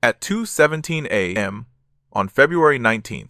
At 2:17 a.m. on February 19,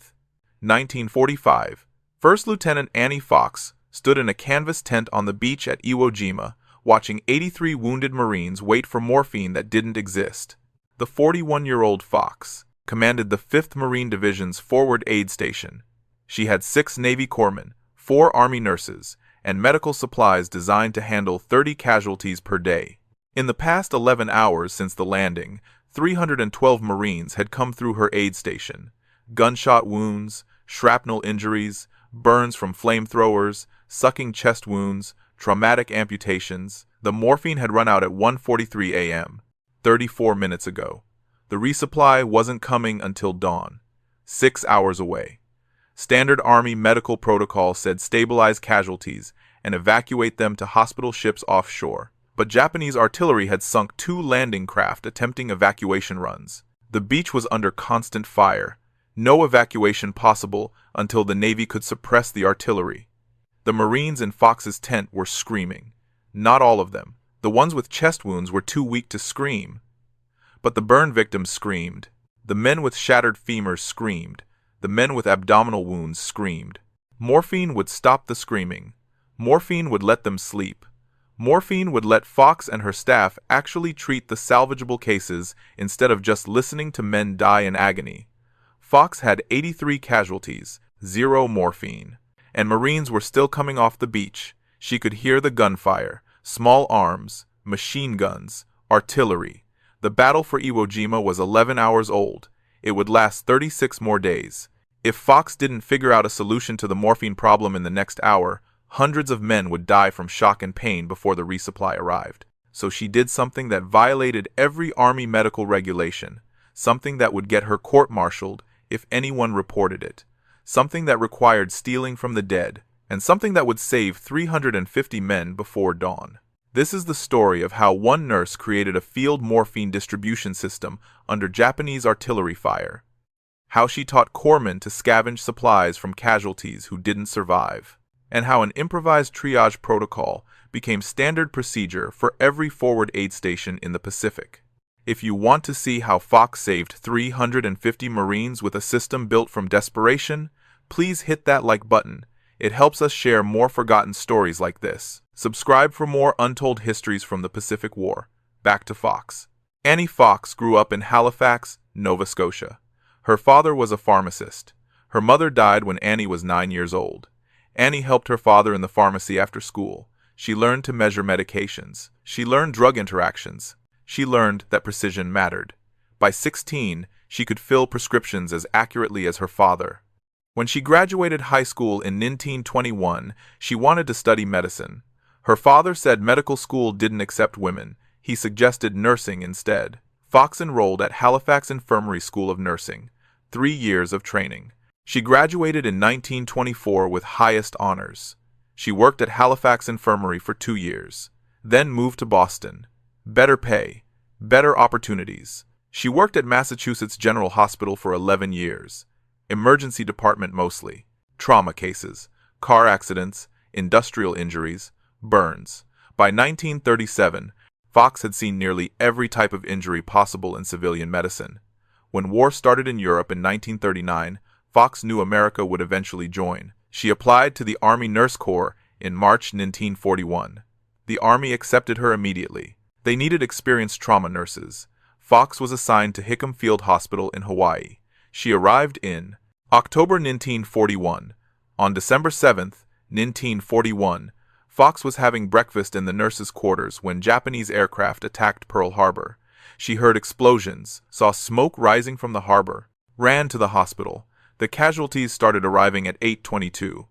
1945, First Lieutenant Annie Fox stood in a canvas tent on the beach at Iwo Jima, watching 83 wounded Marines wait for morphine that didn't exist. The 41-year-old Fox commanded the 5th Marine Division's Forward Aid Station. She had 6 Navy corpsmen, 4 Army nurses, and medical supplies designed to handle 30 casualties per day. In the past 11 hours since the landing, 312 Marines had come through her aid station. Gunshot wounds, shrapnel injuries, burns from flamethrowers, sucking chest wounds, traumatic amputations. The morphine had run out at 1:43 a.m., 34 minutes ago. The resupply wasn't coming until dawn, 6 hours away. Standard Army medical protocol said stabilize casualties and evacuate them to hospital ships offshore. But Japanese artillery had sunk 2 landing craft attempting evacuation runs. The beach was under constant fire. No evacuation possible until the Navy could suppress the artillery. The Marines in Fox's tent were screaming. Not all of them. The ones with chest wounds were too weak to scream. But the burn victims screamed. The men with shattered femurs screamed. The men with abdominal wounds screamed. Morphine would stop the screaming. Morphine would let them sleep. Morphine would let Fox and her staff actually treat the salvageable cases instead of just listening to men die in agony. Fox had 83 casualties, 0 morphine. And Marines were still coming off the beach. She could hear the gunfire, small arms, machine guns, artillery. The battle for Iwo Jima was 11 hours old. It would last 36 more days. If Fox didn't figure out a solution to the morphine problem in the next hour, hundreds of men would die from shock and pain before the resupply arrived. So she did something that violated every Army medical regulation, something that would get her court-martialed if anyone reported it, something that required stealing from the dead, and something that would save 350 men before dawn. This is the story of how one nurse created a field morphine distribution system under Japanese artillery fire, how she taught corpsmen to scavenge supplies from casualties who didn't survive, and how an improvised triage protocol became standard procedure for every forward aid station in the Pacific. If you want to see how Fox saved 350 Marines with a system built from desperation, please hit that like button. It helps us share more forgotten stories like this. Subscribe for more untold histories from the Pacific War. Back to Fox. Annie Fox grew up in Halifax, Nova Scotia. Her father was a pharmacist. Her mother died when Annie was 9 years old. Annie helped her father in the pharmacy after school. She learned to measure medications. She learned drug interactions. She learned that precision mattered. By 16, she could fill prescriptions as accurately as her father. When she graduated high school in 1921, she wanted to study medicine. Her father said medical school didn't accept women. He suggested nursing instead. Fox enrolled at Halifax Infirmary School of Nursing, 3 years of training. She graduated in 1924 with highest honors. She worked at Halifax Infirmary for 2 years, then moved to Boston. Better pay, better opportunities. She worked at Massachusetts General Hospital for 11 years. Emergency department mostly. Trauma cases, car accidents, industrial injuries, burns. By 1937, Fox had seen nearly every type of injury possible in civilian medicine. When war started in Europe in 1939, Fox knew America would eventually join. She applied to the Army Nurse Corps in March 1941. The Army accepted her immediately. They needed experienced trauma nurses. Fox was assigned to Hickam Field Hospital in Hawaii. She arrived in October 1941. On December 7th, 1941, Fox was having breakfast in the nurses' quarters when Japanese aircraft attacked Pearl Harbor. She heard explosions, saw smoke rising from the harbor, ran to the hospital. The casualties started arriving at 8:22.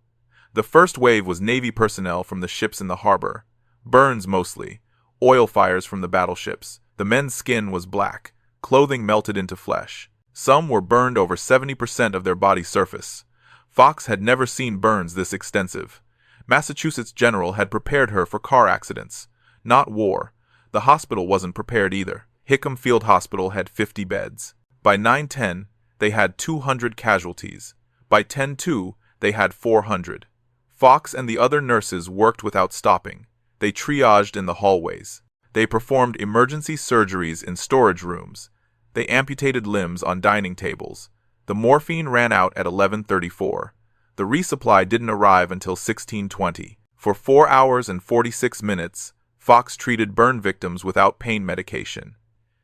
The first wave was Navy personnel from the ships in the harbor. Burns mostly. Oil fires from the battleships. The men's skin was black. Clothing melted into flesh. Some were burned over 70% of their body surface. Fox had never seen burns this extensive. Massachusetts General had prepared her for car accidents, not war. The hospital wasn't prepared either. Hickam Field Hospital had 50 beds. By 9:10, they had 200 casualties. By 10:02, they had 400. Fox and the other nurses worked without stopping. They triaged in the hallways. They performed emergency surgeries in storage rooms. They amputated limbs on dining tables. The morphine ran out at 11:34. The resupply didn't arrive until 16:20. For 4 hours and 46 minutes, Fox treated burn victims without pain medication.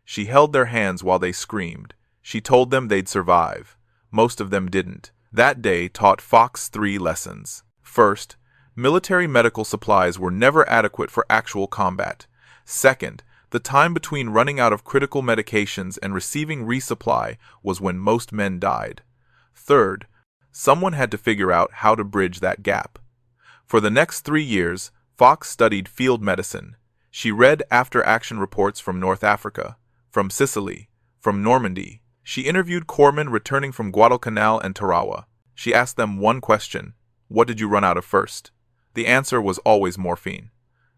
She held their hands while they screamed. She told them they'd survive. Most of them didn't. That day taught Fox 3 lessons. First, military medical supplies were never adequate for actual combat. Second, the time between running out of critical medications and receiving resupply was when most men died. Third, someone had to figure out how to bridge that gap. For the next 3 years, Fox studied field medicine. She read after-action reports from North Africa, from Sicily, from Normandy. She interviewed corpsmen returning from Guadalcanal and Tarawa. She asked them one question: what did you run out of first? The answer was always morphine.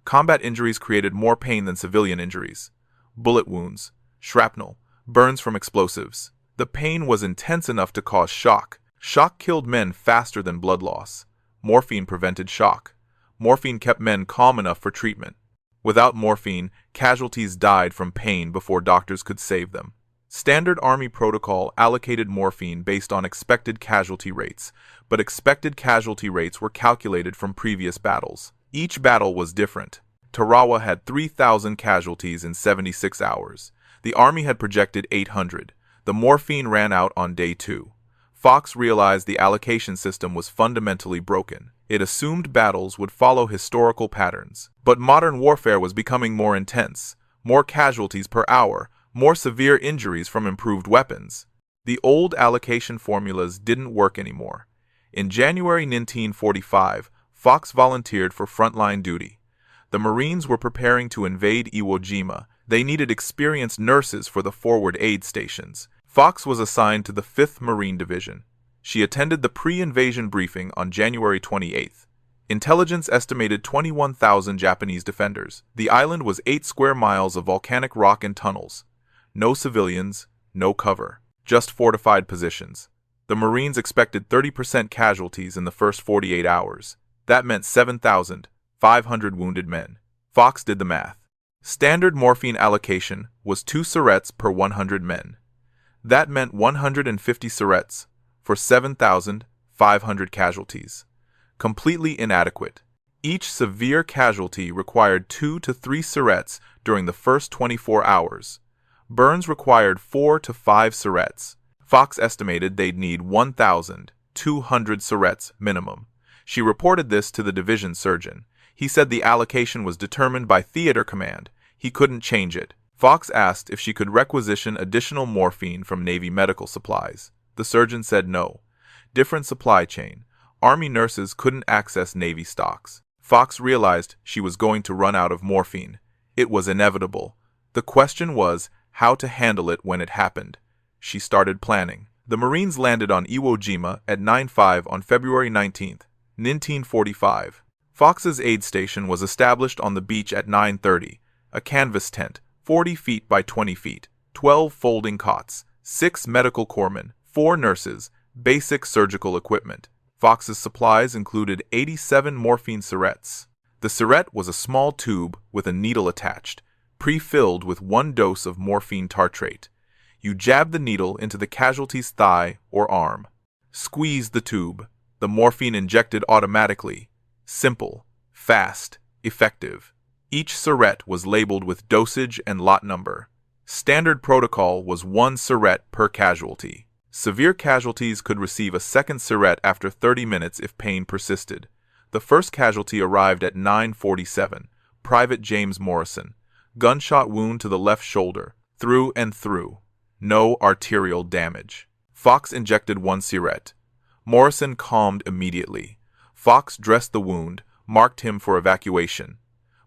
Combat injuries created more pain than civilian injuries. Bullet wounds, shrapnel, burns from explosives. The pain was intense enough to cause shock. Shock killed men faster than blood loss. Morphine prevented shock. Morphine kept men calm enough for treatment. Without morphine, casualties died from pain before doctors could save them. Standard Army protocol allocated morphine based on expected casualty rates, but expected casualty rates were calculated from previous battles. Each battle was different. Tarawa had 3,000 casualties in 76 hours. The Army had projected 800. The morphine ran out on day 2. Fox realized the allocation system was fundamentally broken. It assumed battles would follow historical patterns. But modern warfare was becoming more intense. More casualties per hour, more severe injuries from improved weapons. The old allocation formulas didn't work anymore. In January 1945, Fox volunteered for frontline duty. The Marines were preparing to invade Iwo Jima. They needed experienced nurses for the forward aid stations. Fox was assigned to the 5th Marine Division. She attended the pre-invasion briefing on January 28th. Intelligence estimated 21,000 Japanese defenders. The island was 8 square miles of volcanic rock and tunnels. No civilians, no cover, just fortified positions. The Marines expected 30% casualties in the first 48 hours. That meant 7,500 wounded men. Fox did the math. Standard morphine allocation was 2 syrettes per 100 men. That meant 150 syrettes for 7,500 casualties. Completely inadequate. Each severe casualty required 2 to 3 syrettes during the first 24 hours. Burns required 4 to 5 syrettes. Fox estimated they'd need 1,200 syrettes minimum. She reported this to the division surgeon. He said the allocation was determined by theater command. He couldn't change it. Fox asked if she could requisition additional morphine from Navy medical supplies. The surgeon said no. Different supply chain. Army nurses couldn't access Navy stocks. Fox realized she was going to run out of morphine. It was inevitable. The question was how to handle it when it happened. She started planning. The Marines landed on Iwo Jima at 9:05 on February 19th, 1945. Fox's aid station was established on the beach at 9:30, a canvas tent, 40 feet by 20 feet, 12 folding cots, 6 medical corpsmen, 4 nurses, basic surgical equipment. Fox's supplies included 87 morphine syrettes. The syrette was a small tube with a needle attached, pre-filled with 1 dose of morphine tartrate. You jab the needle into the casualty's thigh or arm. Squeeze the tube. The morphine injected automatically. Simple, fast, effective. Each syrette was labeled with dosage and lot number. Standard protocol was 1 syrette per casualty. Severe casualties could receive a second syrette after 30 minutes if pain persisted. The first casualty arrived at 9:47. Private James Morrison. Gunshot wound to the left shoulder, through and through. No arterial damage. Fox injected 1 syrette. Morrison calmed immediately. Fox dressed the wound, marked him for evacuation.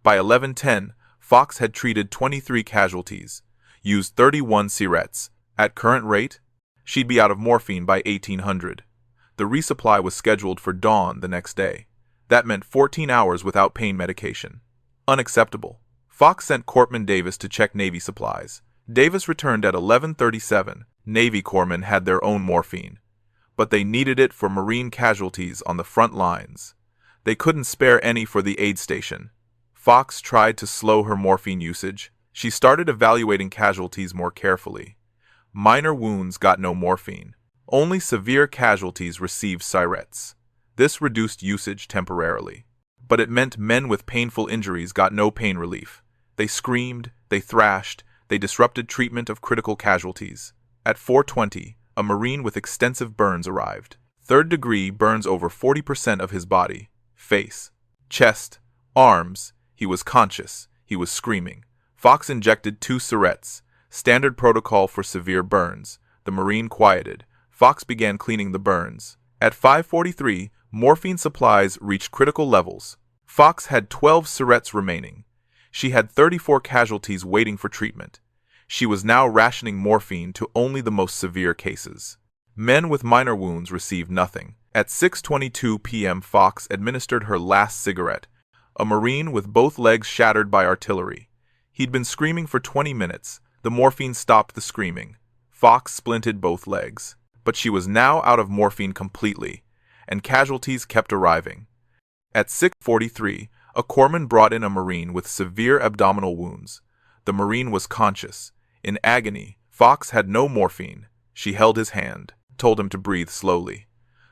By 11:10, Fox had treated 23 casualties, used 31 syrettes. At current rate, she'd be out of morphine by 1800. The resupply was scheduled for dawn the next day. That meant 14 hours without pain medication. Unacceptable. Fox sent Corpsman Davis to check Navy supplies. Davis returned at 11:37. Navy corpsmen had their own morphine, but they needed it for Marine casualties on the front lines. They couldn't spare any for the aid station. Fox tried to slow her morphine usage. She started evaluating casualties more carefully. Minor wounds got no morphine. Only severe casualties received syrets. This reduced usage temporarily. But it meant men with painful injuries got no pain relief. They screamed, they thrashed, they disrupted treatment of critical casualties. At 4:20, a Marine with extensive burns arrived. Third-degree burns over 40% of his body, face, chest, arms. He was conscious. He was screaming. Fox injected 2 syrets, standard protocol for severe burns. The Marine quieted. Fox began cleaning the burns. At 5:43, morphine supplies reached critical levels. Fox had 12 syrets remaining. She had 34 casualties waiting for treatment. She was now rationing morphine to only the most severe cases. Men with minor wounds received nothing. At 6:22 p.m., Fox administered her last cigarette. A Marine with both legs shattered by artillery. He'd been screaming for 20 minutes. The morphine stopped the screaming. Fox splinted both legs. But she was now out of morphine completely, and casualties kept arriving. At 6:43, a corpsman brought in a Marine with severe abdominal wounds. The Marine was conscious. In agony, Fox had no morphine. She held his hand, told him to breathe slowly.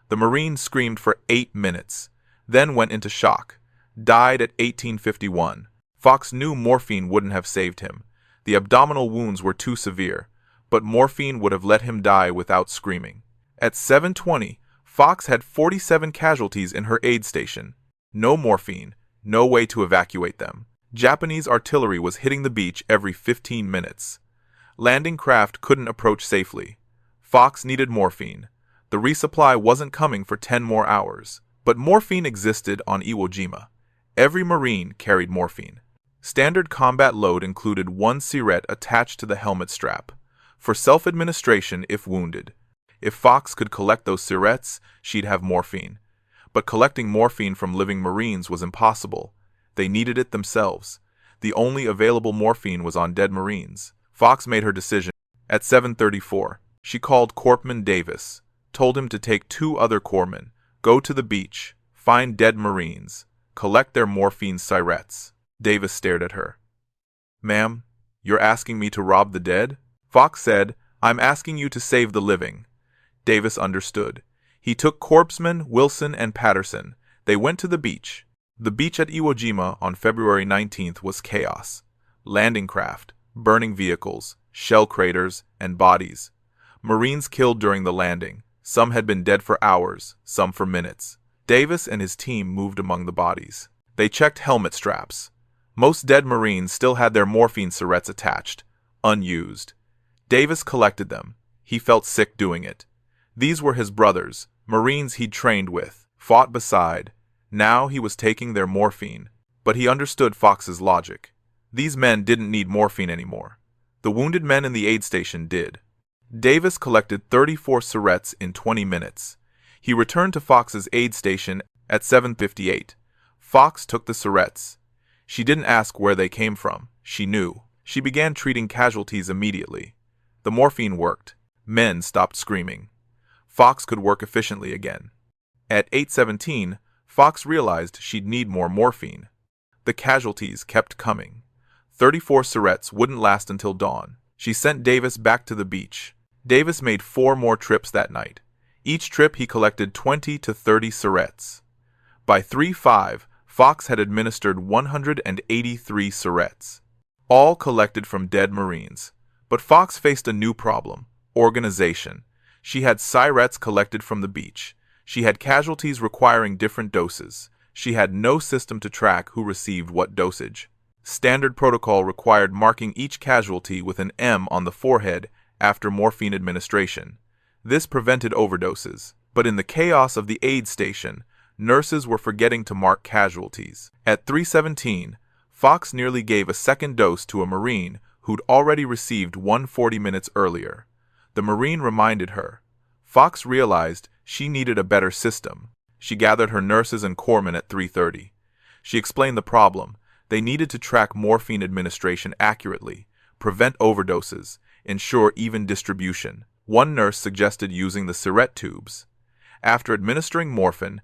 The Marine screamed for 8 minutes, then went into shock. Died at 18:51. Fox knew morphine wouldn't have saved him. The abdominal wounds were too severe, but morphine would have let him die without screaming. At 7:20, Fox had 47 casualties in her aid station. No morphine, no way to evacuate them. Japanese artillery was hitting the beach every 15 minutes. Landing craft couldn't approach safely. Fox needed morphine. The resupply wasn't coming for 10 more hours, but morphine existed on Iwo Jima. Every Marine carried morphine. Standard combat load included 1 syret attached to the helmet strap, for self-administration if wounded. If Fox could collect those syrets, she'd have morphine. But collecting morphine from living Marines was impossible. They needed it themselves. The only available morphine was on dead Marines. Fox made her decision. At 7:34, she called Corpsman Davis, told him to take 2 other corpsmen, go to the beach, find dead Marines, collect their morphine syrets. Davis stared at her. "Ma'am, you're asking me to rob the dead?" Fox said, "I'm asking you to save the living." Davis understood. He took Corpsman, Wilson, and Patterson. They went to the beach. The beach at Iwo Jima on February 19th was chaos. Landing craft, burning vehicles, shell craters, and bodies. Marines killed during the landing. Some had been dead for hours, some for minutes. Davis and his team moved among the bodies. They checked helmet straps. Most dead Marines still had their morphine syrets attached, unused. Davis collected them. He felt sick doing it. These were his brothers, Marines he'd trained with, fought beside. Now he was taking their morphine. But he understood Fox's logic. These men didn't need morphine anymore. The wounded men in the aid station did. Davis collected 34 syrets in 20 minutes. He returned to Fox's aid station at 7:58. Fox took the syrets. She didn't ask where they came from. She knew. She began treating casualties immediately. The morphine worked. Men stopped screaming. Fox could work efficiently again. At 8:17, Fox realized she'd need more morphine. The casualties kept coming. 34 syrets wouldn't last until dawn. She sent Davis back to the beach. Davis made 4 more trips that night. Each trip he collected 20 to 30 syrets. By 3:05, Fox had administered 183 syrets, all collected from dead Marines. But Fox faced a new problem: organization. She had syrets collected from the beach. She had casualties requiring different doses. She had no system to track who received what dosage. Standard protocol required marking each casualty with an M on the forehead after morphine administration. This prevented overdoses. But in the chaos of the aid station, nurses were forgetting to mark casualties. At 3:17, Fox nearly gave a second dose to a Marine who'd already received one 40 minutes earlier. The Marine reminded her. Fox realized she needed a better system. She gathered her nurses and corpsmen at 3:30. She explained the problem. They needed to track morphine administration accurately, prevent overdoses, ensure even distribution. One nurse suggested using the syret tubes. After administering morphine,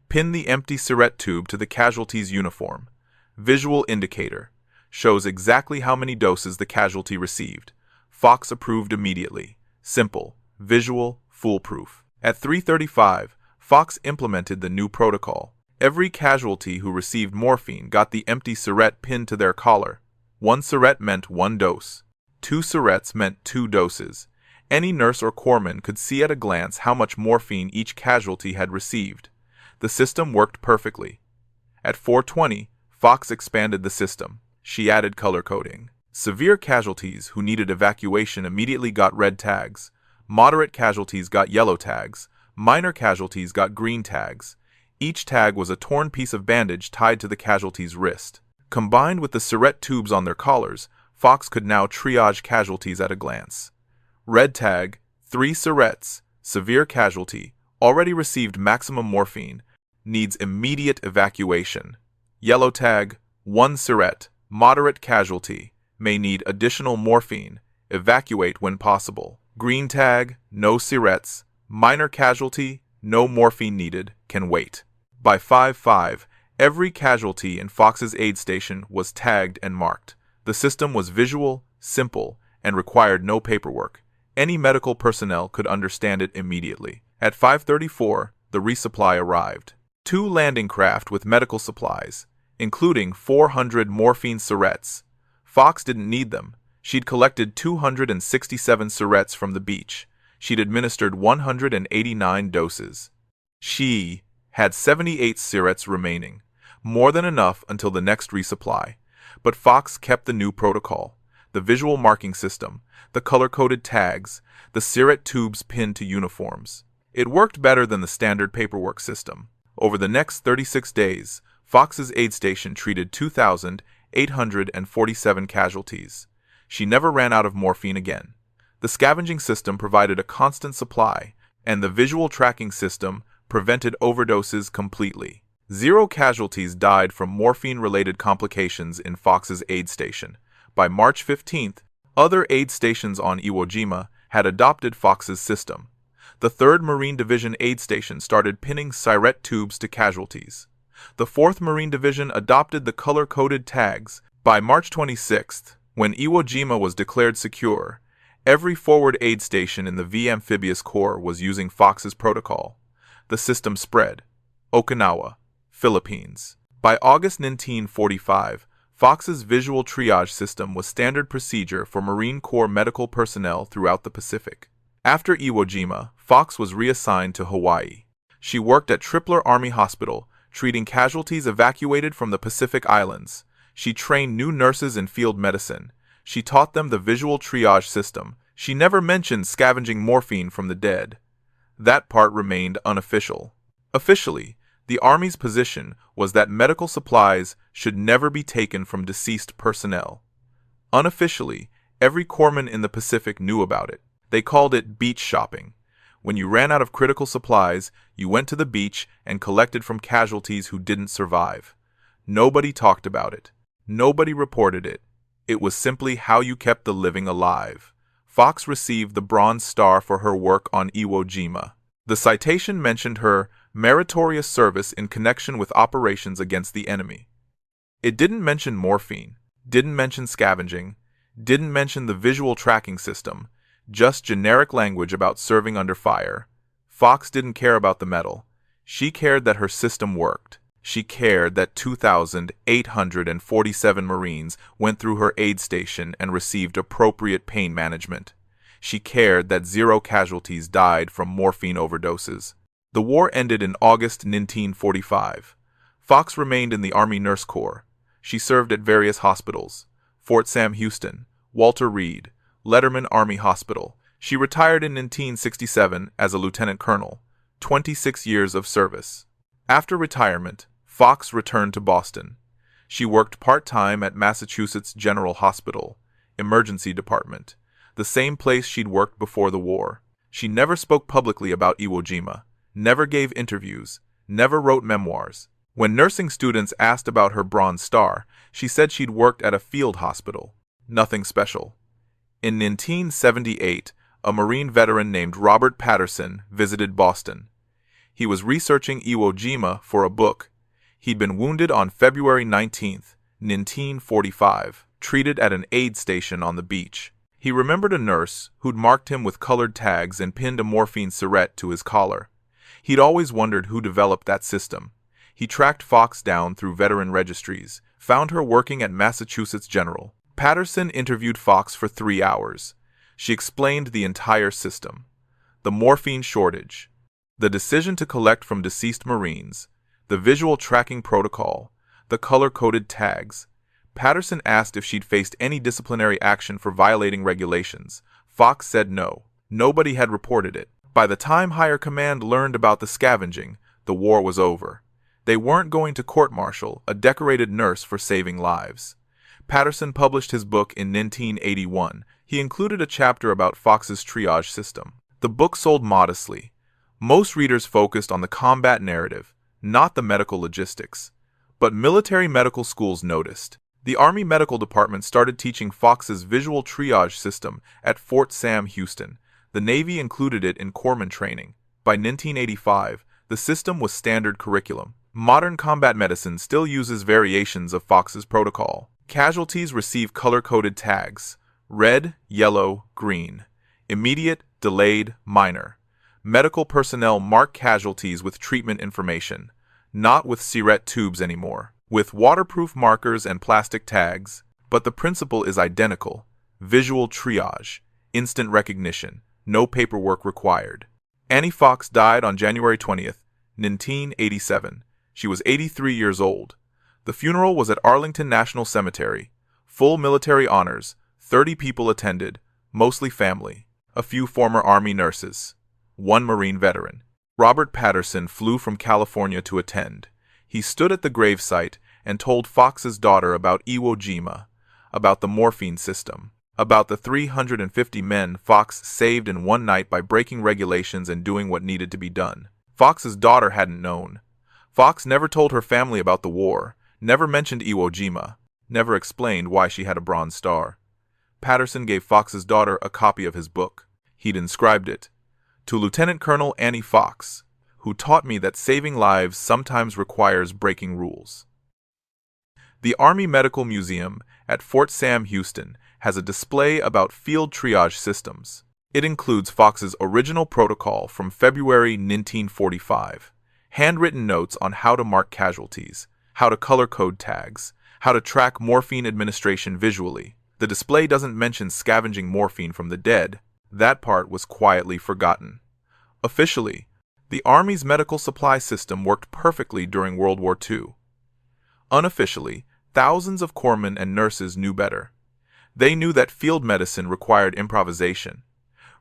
pin the empty syret tube to the casualty's uniform. Visual indicator shows exactly how many doses the casualty received. Fox approved immediately. Simple, visual, foolproof. At 3:35, Fox implemented the new protocol. Every casualty who received morphine got the empty syringe pinned to their collar. 1 syringe meant 1 dose. 2 syringes meant 2 doses. Any nurse or corpsman could see at a glance how much morphine each casualty had received. The system worked perfectly. At 4:20, Fox expanded the system. She added color coding. Severe casualties who needed evacuation immediately got red tags. Moderate casualties got yellow tags. Minor casualties got green tags. Each tag was a torn piece of bandage tied to the casualty's wrist. Combined with the syringe tubes on their collars, Fox could now triage casualties at a glance. Red tag, 3 syringes, severe casualty, already received maximum morphine, needs immediate evacuation. Yellow tag, 1 syringe, moderate casualty, may need additional morphine, evacuate when possible. Green tag, no syringes, minor casualty, no morphine needed, can wait. By 5:05, every casualty in Fox's aid station was tagged and marked. The system was visual, simple, and required no paperwork. Any medical personnel could understand it immediately. At 5:34, the resupply arrived. 2 landing craft with medical supplies, including 400 morphine syringes. Fox didn't need them. She'd collected 267 syringes from the beach. She'd administered 189 doses. She had 78 syringes remaining, more than enough until the next resupply. But Fox kept the new protocol, the visual marking system, the color-coded tags, the syringe tubes pinned to uniforms. It worked better than the standard paperwork system. Over the next 36 days, Fox's aid station treated 2,847 casualties. She never ran out of morphine again. The scavenging system provided a constant supply, and the visual tracking system prevented overdoses completely. 0 casualties died from morphine-related complications in Fox's aid station. By March 15th, other aid stations on Iwo Jima had adopted Fox's system. The 3rd Marine Division aid station started pinning syringe tubes to casualties. The 4th Marine Division adopted the color-coded tags. By March 26th, when Iwo Jima was declared secure, every forward aid station in the V Amphibious Corps was using Fox's protocol. The system spread. Okinawa, Philippines. By August 1945, Fox's visual triage system was standard procedure for Marine Corps medical personnel throughout the Pacific. After Iwo Jima, Fox was reassigned to Hawaii. She worked at Tripler Army Hospital, treating casualties evacuated from the Pacific Islands. She trained new nurses in field medicine. She taught them the visual triage system. She never mentioned scavenging morphine from the dead. That part remained unofficial. Officially, the Army's position was that medical supplies should never be taken from deceased personnel. Unofficially, every corpsman in the Pacific knew about it. They called it beach shopping. When you ran out of critical supplies, you went to the beach and collected from casualties who didn't survive. Nobody talked about it. Nobody reported it. It was simply how you kept the living alive. Fox received the Bronze Star for her work on Iwo Jima. The citation mentioned her meritorious service in connection with operations against the enemy. It didn't mention morphine, didn't mention scavenging, didn't mention the visual tracking system, just generic language about serving under fire. Fox didn't care about the medal. She cared that her system worked. She cared that 2,847 Marines went through her aid station and received appropriate pain management. She cared that 0 casualties died from morphine overdoses. The war ended in August 1945. Fox remained in the Army Nurse Corps. She served at various hospitals: Fort Sam Houston, Walter Reed, Letterman Army Hospital. She retired in 1967 as a lieutenant colonel, 26 years of service. After retirement, Fox returned to Boston. She worked part-time at Massachusetts General Hospital, Emergency Department, the same place she'd worked before the war. She never spoke publicly about Iwo Jima, never gave interviews, never wrote memoirs. When nursing students asked about her Bronze Star, she said she'd worked at a field hospital. Nothing special. In 1978, a Marine veteran named Robert Patterson visited Boston. He was researching Iwo Jima for a book. He'd been wounded on February 19, 1945, treated at an aid station on the beach. He remembered a nurse who'd marked him with colored tags and pinned a morphine syringe to his collar. He'd always wondered who developed that system. He tracked Fox down through veteran registries, found her working at Massachusetts General. Patterson interviewed Fox for 3 hours. She explained the entire system. The morphine shortage, the decision to collect from deceased Marines, the visual tracking protocol, the color-coded tags. Patterson asked if she'd faced any disciplinary action for violating regulations. Fox said no. Nobody had reported it. By the time higher command learned about the scavenging, the war was over. They weren't going to court-martial a decorated nurse for saving lives. Patterson published his book in 1981. He included a chapter about Fox's triage system. The book sold modestly. Most readers focused on the combat narrative, not the medical logistics. But military medical schools noticed. The Army Medical Department started teaching Fox's visual triage system at Fort Sam Houston. The Navy included it in corpsman training. By 1985, the system was standard curriculum. Modern combat medicine still uses variations of Fox's protocol. Casualties receive color-coded tags: red, yellow, green. Immediate, delayed, minor. Medical personnel mark casualties with treatment information, not with syringe tubes anymore, with waterproof markers and plastic tags, but the principle is identical. Visual triage, instant recognition, no paperwork required. Annie Fox died on January 20th, 1987. She was 83 years old. The funeral was at Arlington National Cemetery. Full military honors, 30 people attended, mostly family, a few former Army nurses, one Marine veteran. Robert Patterson flew from California to attend. He stood at the gravesite and told Fox's daughter about Iwo Jima, about the morphine system, about the 350 men Fox saved in one night by breaking regulations and doing what needed to be done. Fox's daughter hadn't known. Fox never told her family about the war, never mentioned Iwo Jima, never explained why she had a Bronze Star. Patterson gave Fox's daughter a copy of his book. He'd inscribed it, "To Lieutenant Colonel Annie Fox, who taught me that saving lives sometimes requires breaking rules." The Army Medical Museum at Fort Sam Houston has a display about field triage systems. It includes Fox's original protocol from February 1945, handwritten notes on how to mark casualties, how to color code tags, how to track morphine administration visually. The display doesn't mention scavenging morphine from the dead. That part was quietly forgotten. Officially, the Army's medical supply system worked perfectly during World War II. Unofficially, thousands of corpsmen and nurses knew better. They knew that field medicine required improvisation,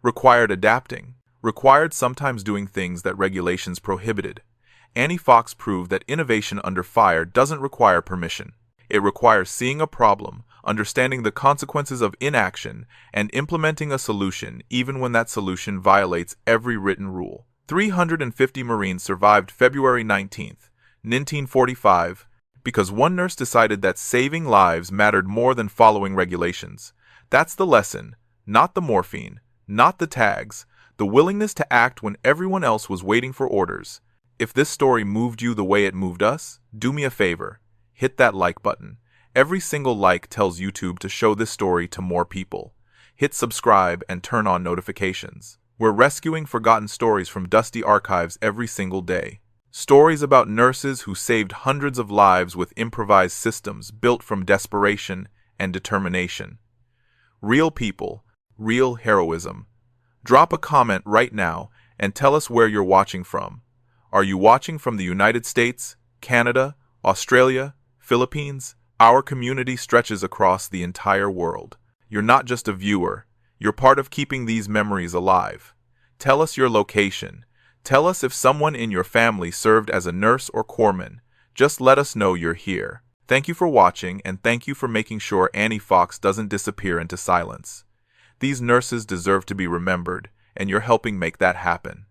required adapting, required sometimes doing things that regulations prohibited. Annie Fox proved that innovation under fire doesn't require permission. It requires seeing a problem, understanding the consequences of inaction, and implementing a solution even when that solution violates every written rule. 350 Marines survived February 19th, 1945, because one nurse decided that saving lives mattered more than following regulations. That's the lesson, not the morphine, not the tags, the willingness to act when everyone else was waiting for orders. If this story moved you the way it moved us, do me a favor. Hit that like button. Every single like tells YouTube to show this story to more people. Hit subscribe and turn on notifications. We're rescuing forgotten stories from dusty archives every single day. Stories about nurses who saved hundreds of lives with improvised systems built from desperation and determination. Real people, real heroism. Drop a comment right now and tell us where you're watching from. Are you watching from the United States, Canada, Australia, Philippines? Our community stretches across the entire world. You're not just a viewer. You're part of keeping these memories alive. Tell us your location. Tell us if someone in your family served as a nurse or corpsman. Just let us know you're here. Thank you for watching, and thank you for making sure Annie Fox doesn't disappear into silence. These nurses deserve to be remembered, and you're helping make that happen.